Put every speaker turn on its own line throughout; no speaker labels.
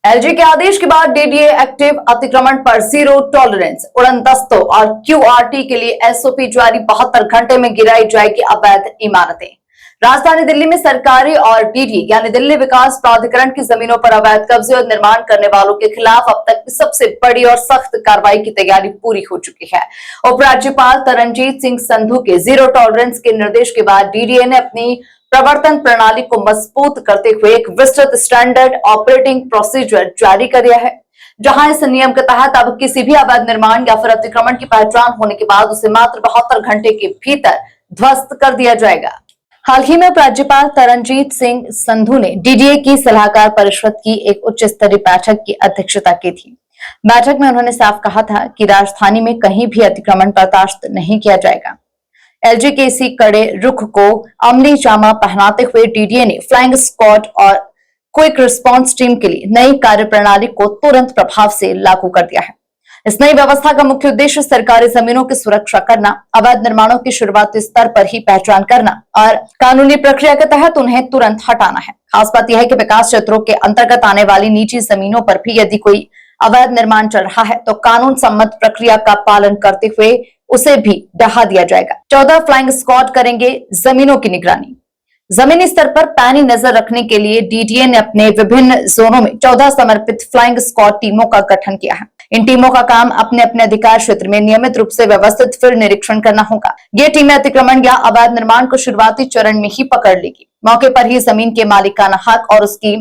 LG के आदेश के बाद डीडीए एक्टिव, अतिक्रमण पर जीरो टॉलरेंस, उड़नदस्तों और क्यूआरटी के लिए एसओपी जारी, 72 घंटे में गिराई जाएगी अवैध इमारतें। राजधानी दिल्ली में सरकारी और डीडीए यानी दिल्ली विकास प्राधिकरण की जमीनों पर अवैध कब्जे और निर्माण करने वालों के खिलाफ अब तक की सबसे बड़ी और सख्त कार्रवाई की तैयारी पूरी हो चुकी है। उपराज्यपाल तरनजीत सिंह संधू के जीरो टॉलरेंस के निर्देश के बाद डीडीए ने अपनी प्रवर्तन प्रणाली को मजबूत करते हुए एक विस्तृत स्टैंडर्ड ऑपरेटिंग प्रोसीजर जारी कर दिया है, जहां इस नियम के तहत अब किसी भी अवैध निर्माण या फिर अतिक्रमण की पहचान होने के बाद उसे मात्र 72 घंटे के भीतर ध्वस्त कर दिया जाएगा। हाल ही में उपराज्यपाल तरनजीत सिंह संधू ने डीडीए की सलाहकार परिषद की एक उच्च स्तरीय बैठक की अध्यक्षता की थी। बैठक में उन्होंने साफ कहा था कि राजधानी में कहीं भी अतिक्रमण बर्दाश्त नहीं किया जाएगा। एलजी के इसी कड़े रुख को अमली जामा पहनाते हुए डीडीए ने फ्लाइंग स्क्वाड और क्विक रिस्पांस टीम के लिए नई कार्यप्रणाली को तुरंत प्रभाव से लागू कर दिया है। इस नई व्यवस्था का मुख्य उद्देश्य सरकारी जमीनों की सुरक्षा करना, अवैध निर्माणों की शुरुआती स्तर पर ही पहचान करना और कानूनी प्रक्रिया के तहत उन्हें तुरंत हटाना है। खास बात यह है कि विकास क्षेत्रों के अंतर्गत आने वाली निजी जमीनों पर भी यदि कोई अवैध निर्माण चल रहा है तो कानून सम्मत प्रक्रिया का पालन करते हुए उसे भी ढहा दिया जाएगा। 14 फ्लाइंग स्क्वाड करेंगे जमीनों की निगरानी। जमीनी स्तर पर पैनी नजर रखने के लिए डीडीए ने अपने विभिन्न जोनों में 14 समर्पित फ्लाइंग स्क्वाड टीमों का गठन किया है। इन टीमों का काम अपने अपने अधिकार क्षेत्र में नियमित रूप से व्यवस्थित फिर निरीक्षण करना होगा। ये टीमें अतिक्रमण या अवैध निर्माण को शुरुआती चरण में ही पकड़ लेगी। मौके पर ही जमीन के मालिकाना हक और उसकी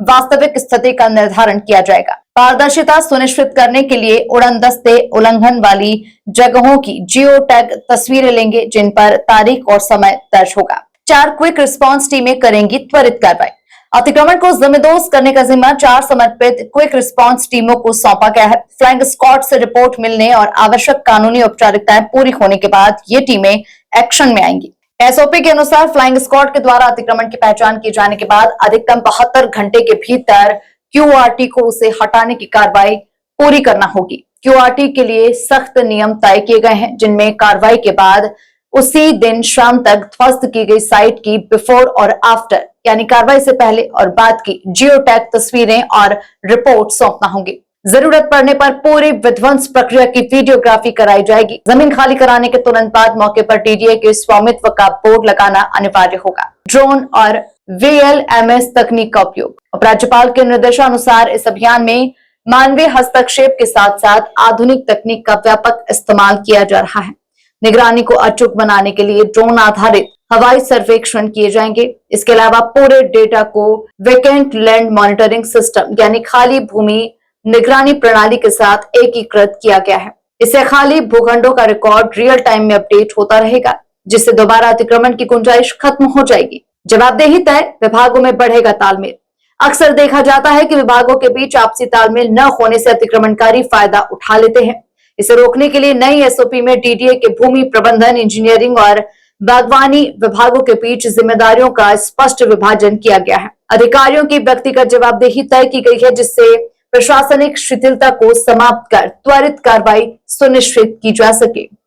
वास्तविक स्थिति का निर्धारण किया जाएगा। पारदर्शिता सुनिश्चित करने के लिए उड़नदस्ते उल्लंघन वाली जगहों की जियो टैग तस्वीरें लेंगे, जिन पर तारीख और समय दर्ज होगा। 4 क्विक रिस्पांस टीमें करेंगी त्वरित कार्रवाई। अतिक्रमण को जमींदोज करने का जिम्मा 4 समर्पित क्विक रिस्पांस टीमों को सौंपा गया है। फ्लाइंग स्क्वाड से रिपोर्ट मिलने और आवश्यक कानूनी औपचारिकताएं पूरी होने के बाद ये टीमें एक्शन में आएंगी। एसओपी के अनुसार फ्लाइंग स्क्वाड के द्वारा अतिक्रमण की पहचान किए जाने के बाद अधिकतम 72 घंटे के भीतर क्यूआरटी को उसे हटाने की कार्रवाई पूरी करना होगी। क्यूआरटी के लिए सख्त नियम तय किए गए हैं, जिनमें कार्रवाई के बाद उसी दिन शाम तक ध्वस्त की गई साइट की बिफोर और आफ्टर यानी कार्रवाई से पहले और बाद की जियो टैग तस्वीरें और रिपोर्ट सौंपना होंगी। जरूरत पड़ने पर पूरी विध्वंस प्रक्रिया की वीडियोग्राफी कराई जाएगी। जमीन खाली कराने के तुरंत बाद मौके पर डीडीए के स्वामित्व का बोर्ड लगाना अनिवार्य होगा। ड्रोन और वीएलएमएस तकनीक का उपयोग। उपराज्यपाल के निर्देशानुसार इस अभियान में मानवीय हस्तक्षेप के साथ साथ आधुनिक तकनीक का व्यापक इस्तेमाल किया जा रहा है। निगरानी को अचूक बनाने के लिए ड्रोन आधारित हवाई सर्वेक्षण किए जाएंगे। इसके अलावा पूरे डेटा को वेकेंट लैंड मॉनिटरिंग सिस्टम यानी खाली भूमि निगरानी प्रणाली के साथ एकीकृत किया गया है। इससे खाली भूखंडों का रिकॉर्ड रियल टाइम में अपडेट होता रहेगा, जिससे दोबारा अतिक्रमण की गुंजाइश खत्म हो जाएगी। जवाबदेही तय, विभागों में बढ़ेगा तालमेल। अक्सर देखा जाता है कि विभागों के बीच आपसी तालमेल न होने से अतिक्रमणकारी फायदा उठा लेते हैं। इसे रोकने के लिए नई एसओपी में डीडीए के भूमि प्रबंधन, इंजीनियरिंग और बागवानी विभागों के बीच जिम्मेदारियों का स्पष्ट विभाजन किया गया है। अधिकारियों की व्यक्तिगत जवाबदेही तय की गई है, जिससे प्रशासनिक शिथिलता को समाप्त कर त्वरित कार्रवाई सुनिश्चित की जा सके।